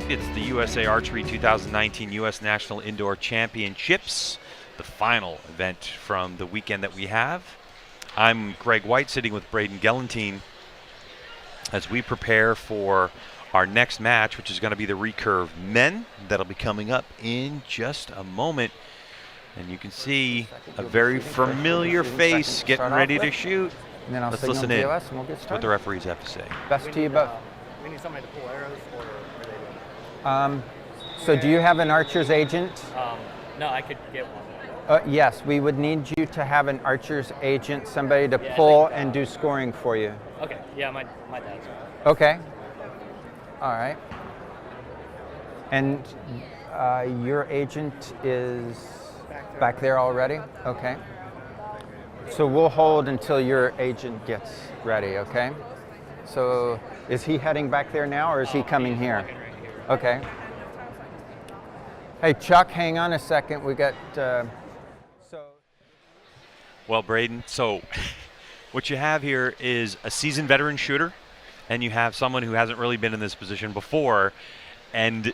It's the USA Archery 2019 U.S. National Indoor Championships, the final event from the weekend that we have. I'm Greg White, sitting with Brady Ellison as we prepare for our next match, which is going to be the Recurve men. That'll be coming up in just a moment. And you can see a very familiar face getting ready to shoot. And then I'll Let's signal listen in TOS and we'll get to started. what the referees have to say. Best to you both. We need somebody to pull arrows, or are they doing? So do you have an archer's agent? No, I could get one. Yes, we would need you to have an archer's agent, somebody to pull and do scoring for you. Okay, yeah, my dad's. Okay. All right. And your agent is back there already? Okay. So we'll hold until your agent gets ready, okay? So is he heading back there now, or is he coming here? Okay. Hey, Chuck, hang on a second. We got, Well, Braden, so what you have here is a seasoned veteran shooter, and you have someone who hasn't really been in this position before and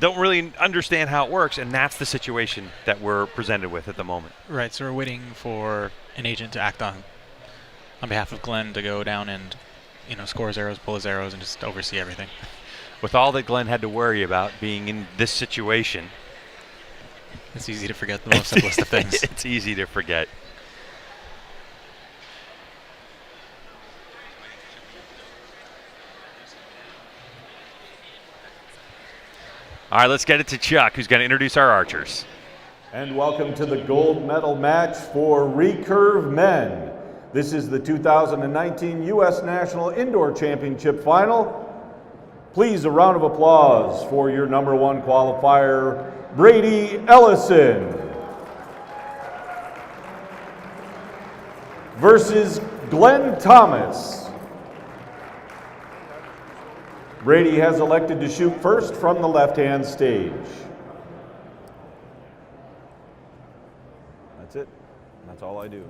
don't really understand how it works, and that's the situation that we're presented with at the moment. Right, so we're waiting for an agent to act on behalf of Glenn to go down and, score his arrows, pull his arrows, and just oversee everything. With all that Glenn had to worry about being in this situation, it's easy to forget the most simplest of things. It's easy to forget. All right, let's get it to Chuck, who's going to introduce our archers. And welcome to the gold medal match for Recurve men. This is the 2019 U.S. National Indoor Championship final. Please, a round of applause for your number one qualifier, Brady Ellison. Versus Glenn Thomas. Brady has elected to shoot first from the left-hand stage. That's it. That's all I do.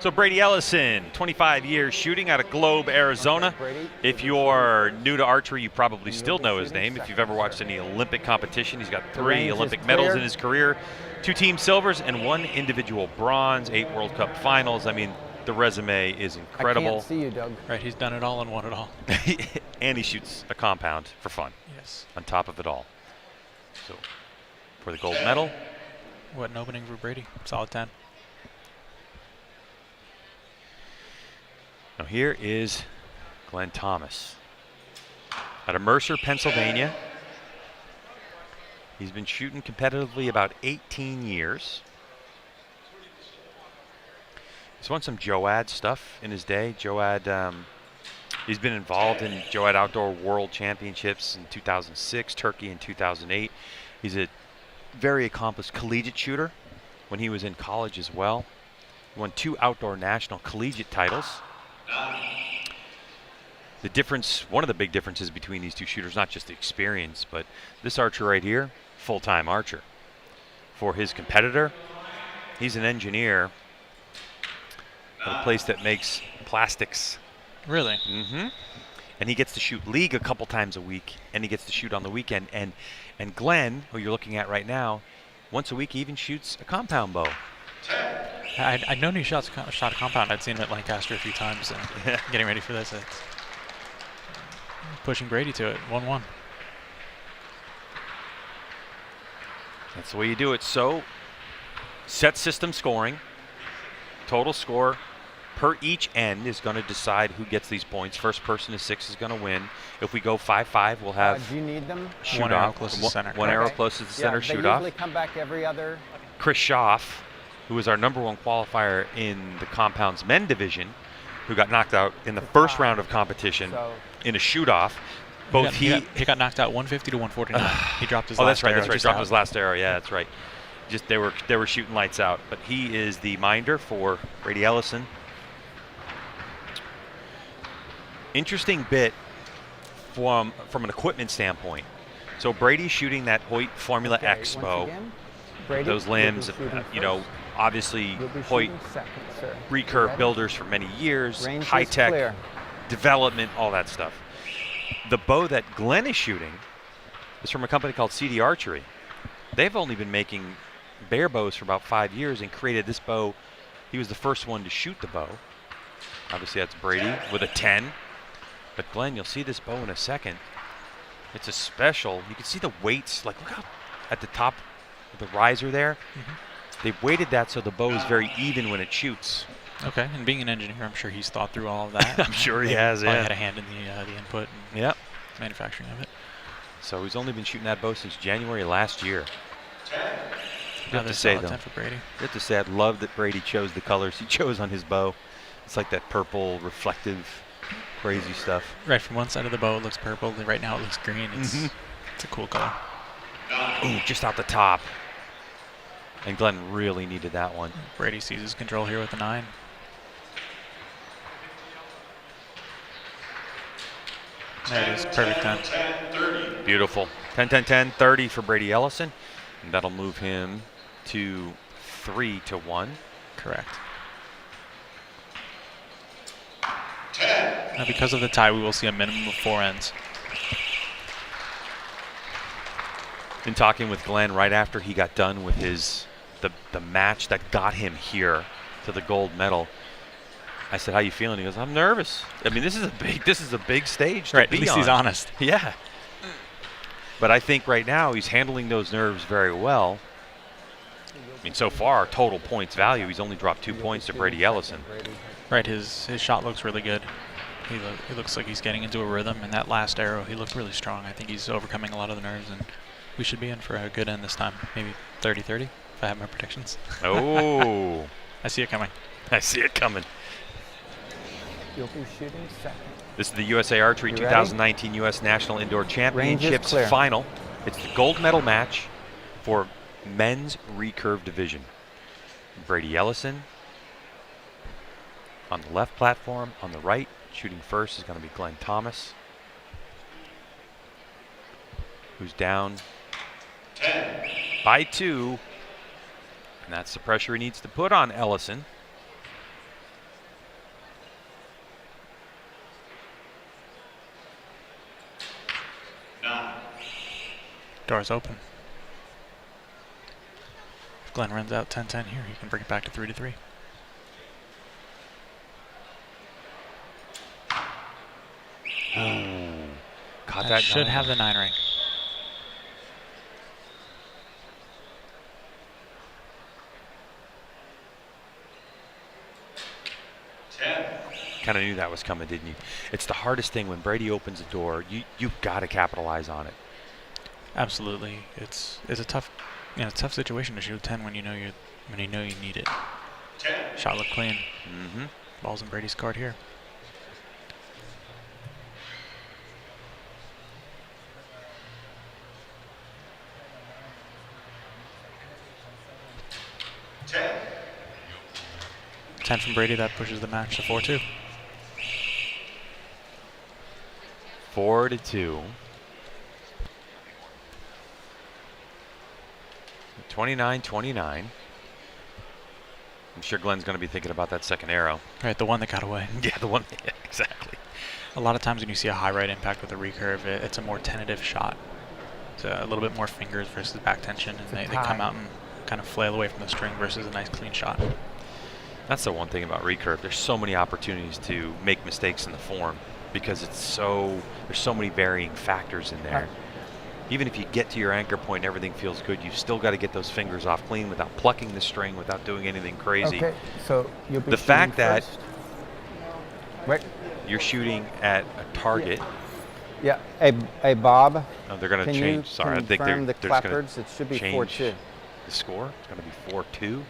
So Brady Ellison, 25 years shooting out of Globe, Arizona. If you're new to archery, you probably still know his name. If you've ever watched any Olympic competition, he's got 3 Olympic medals in his career, 2 team silvers and 1 individual bronze, 8 World Cup finals. I mean, the resume is incredible. I can't see you, Doug. Right, he's done it all and won it all. And he shoots a compound for fun. Yes. On top of it all. So, for the gold medal. What an opening for Brady. Solid 10. Now here is Glenn Thomas. Out of Mercer, Pennsylvania. He's been shooting competitively about 18 years. He's won some JOAD stuff in his day. JOAD, he's been involved in JOAD Outdoor World Championships in 2006, Turkey in 2008. He's a very accomplished collegiate shooter when he was in college as well. He won 2 outdoor national collegiate titles. The difference, one of the big differences between these 2 shooters, not just the experience, but this archer right here, full-time archer. For his competitor, he's an engineer at a place that makes plastics. Really? Mm-hmm. And he gets to shoot league a couple times a week, and he gets to shoot on the weekend. And Glenn, who you're looking at right now, once a week he even shoots a compound bow. I'd known he shot a compound. I'd seen him at Lancaster a few times, and getting ready for this. It's pushing Brady to it, 1-1. That's the way you do it. So, set system scoring, total score per each end is going to decide who gets these points. First person to 6 is going to win. If we go 5-5, we'll have do you need them? shoot one off. arrow closest to center. One arrow closest to center, shoot they off. usually come back every other. Chris Schaff, who was our number 1 qualifier in the compounds men division, who got knocked out in the first round of competition in a shoot-off. He got knocked out 150 to 149. He dropped his last arrow. That's right. Dropped his last arrow. Yeah, that's right. Just they were shooting lights out. But he is the minder for Brady Ellison. Interesting bit from an equipment standpoint. So Brady's shooting that Hoyt Formula X bow. Those limbs, obviously Hoyt Recurve builders for many years, high-tech development, all that stuff. The bow that Glenn is shooting is from a company called CD Archery. They've only been making bear bows for about 5 years and created this bow. He was the first one to shoot the bow. Obviously, that's Brady with a 10. But Glenn, you'll see this bow in a second. It's a special. You can see the weights. Like, look out at the top of the riser there. They've weighted that so the bow is very even when it shoots. Okay, and being an engineer, I'm sure he's thought through all of that. I'm sure he has, Probably yeah. had a hand in the input and manufacturing of it. So he's only been shooting that bow since January last year. You have to say, though, 10 for Brady. you have to say, I love that Brady chose the colors he chose on his bow. It's like that purple, reflective, crazy stuff. Right, from one side of the bow it looks purple. Right now it looks green. It's a cool color. Ooh, just out the top. And Glenn really needed that one. Brady sees his control here with the 9. There it is, perfect 10. Beautiful. 10, 10, 10, 30 for Brady Ellison. And that'll move him to 3-1. Correct. Now because of the tie, we will see a minimum of 4 ends. In talking with Glenn right after he got done with his the match that got him here to the gold medal, I said, "How you feeling?" He goes, "I'm nervous. I mean, this is a big stage to Right, be at least on." he's honest. Yeah. But I think right now he's handling those nerves very well. I mean, so far, total points value, he's only dropped 2 points to Brady Ellison. Right, his shot looks really good. He looks like he's getting into a rhythm, and that last arrow, he looked really strong. I think he's overcoming a lot of the nerves, and we should be in for a good end this time. Maybe 30-30, if I have my predictions. Oh. I see it coming. I see it coming. You'll be shooting second. This is the USA Archery You 2019 U.S. National Indoor Championships clear. final. It's the gold medal match for men's recurve division. Brady Ellison on the left platform. On the right, shooting first is going to be Glenn Thomas, who's down 10. by 2. And that's the pressure he needs to put on Ellison. Door's open. If Glenn runs out 10-10 here, he can bring it back to 3-3. Caught That that should 9. have the 9 ring. Kind of knew that was coming, didn't you? It's the hardest thing when Brady opens a door. You've got to capitalize on it. Absolutely, it's a tough situation to shoot 10 when you know you need it. 10. Shot looked clean. Mm-hmm. Ball's in Brady's card here. Ten. 10 from Brady, that pushes the match to 4-2. 4-2. 29-29. I'm sure Glenn's going to be thinking about that second arrow. Right, the one that got away. Yeah, the one. Yeah, exactly. A lot of times when you see a high right impact with a recurve, it's a more tentative shot. It's a little bit more fingers versus back tension, and they come out and kind of flail away from the string versus a nice clean shot. That's the one thing about recurve. There's so many opportunities to make mistakes in the form because there's so many varying factors in there. Even if you get to your anchor point and everything feels good, you've still got to get those fingers off clean without plucking the string, without doing anything crazy. Okay, so you'll be The fact that Wait. you're shooting at a target. Yeah, a Bob. Oh, they're going to Can change. you Sorry, I think they're confirm the just going clapboards? It should be change 4-2. the score. It's going to be 4-2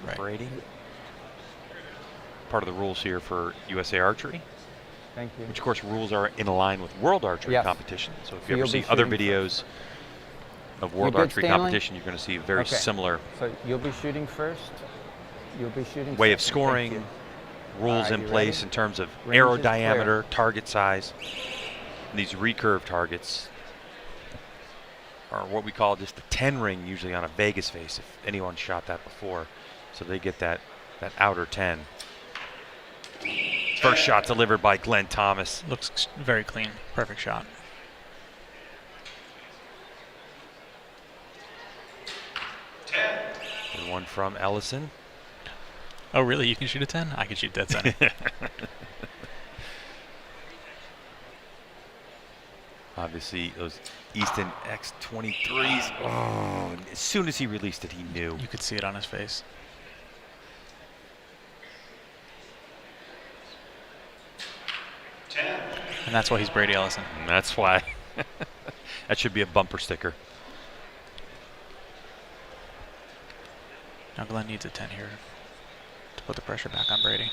Right. Brady. Part of the rules here for USA Archery, Thank you. which of course rules are in line with World Archery Yes. competition. So if So you ever you'll see be other shooting videos of World good, Archery Stanley? competition, you're going to see very Okay. similar So you'll be shooting first. You'll be shooting way of second. Thank scoring, you. rules Alright, in you place ready? in terms of Range arrow is clear. diameter, target size. And these recurve targets are what we call just the 10 ring usually on a Vegas face, if anyone shot that before. So they get that outer 10. First shot delivered by Glenn Thomas. Looks very clean. Perfect shot. Good one from Ellison. Oh, really? You can shoot a 10? I can shoot that 10. Obviously, those Easton X23s. Oh, as soon as he released it, he knew. You could see it on his face. And that's why he's Brady Ellison. And that's why. That should be a bumper sticker. Now Glenn needs a 10 here to put the pressure back on Brady.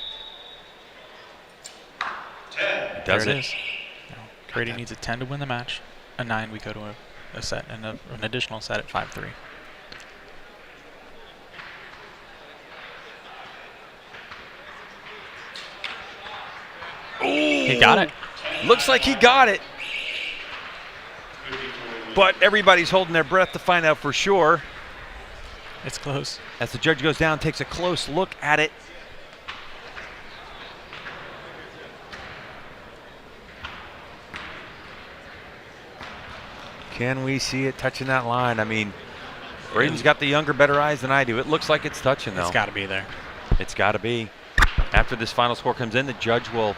He does there it. It is. Now, Brady needs a 10 to win the match. A 9, we go to a set, and an additional set at 5-3. He got it. Looks like he got it. But everybody's holding their breath to find out for sure. It's close. As the judge goes down, takes a close look at it. Can we see it touching that line? I mean, Braden's got the younger, better eyes than I do. It looks like it's touching, though. It's got to be there. It's got to be. After this final score comes in, the judge will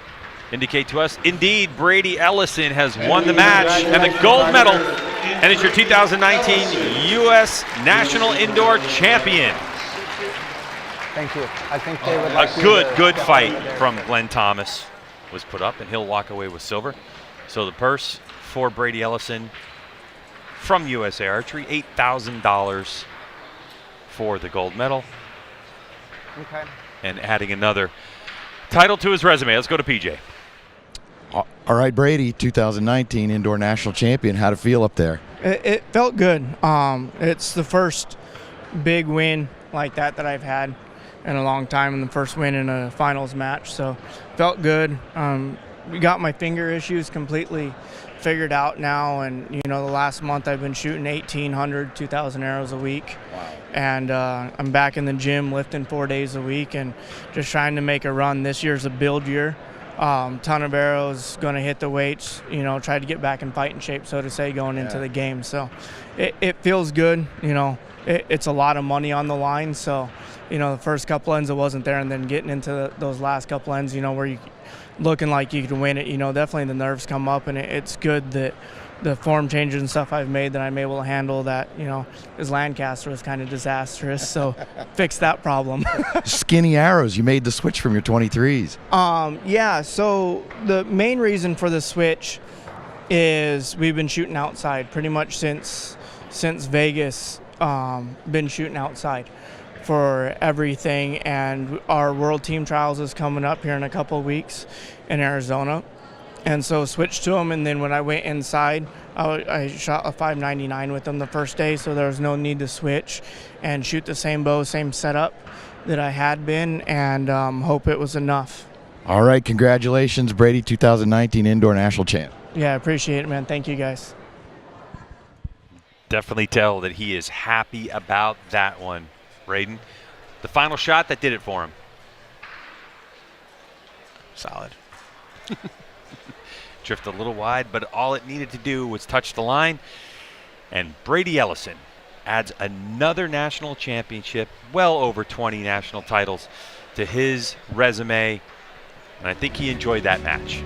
indicate to us, indeed, Brady Ellison has won the match and the gold medal, and is your 2019 U.S. National Indoor Champion. Thank you. I think they would like A good fight from Glenn Thomas was put up, and he'll walk away with silver. So the purse for Brady Ellison from USA Archery, $8,000 for the gold medal. Okay. And adding another title to his resume. Let's go to PJ. All right, Brady, 2019 Indoor National Champion. How'd it feel up there? It felt good. It's the first big win like that I've had in a long time, and the first win in a finals match. So felt good. We got my finger issues completely figured out now, and the last month I've been shooting 1,800, 2,000 arrows a week. Wow. And I'm back in the gym lifting 4 days a week and just trying to make a run. This year's a build year. Ton of arrows, going to hit the weights, try to get back in fighting shape, so to say, going into the game. So it feels good. It's a lot of money on the line. So, the first couple ends it wasn't there, and then getting into those last couple ends, where you looking like you could win it, definitely the nerves come up, and it's good that the form changes and stuff I've made that I'm able to handle that. His Lancaster was kind of disastrous, so fix that problem. Skinny arrows. You made the switch from your 23s. Yeah, so the main reason for the switch is we've been shooting outside pretty much since Vegas, been shooting outside for everything, and our World Team Trials is coming up here in a couple of weeks in Arizona. And so switched to them, and then when I went inside, I shot a 599 with them the first day, so there was no need to switch and shoot the same bow, same setup that I had been, and hope it was enough. All right, congratulations, Brady, 2019 Indoor National Champ. Yeah, I appreciate it, man. Thank you, guys. Definitely tell that he is happy about that one, Braden. The final shot that did it for him. Solid. Drifted a little wide, but all it needed to do was touch the line. And Brady Ellison adds another national championship, well over 20 national titles to his resume. And I think he enjoyed that match.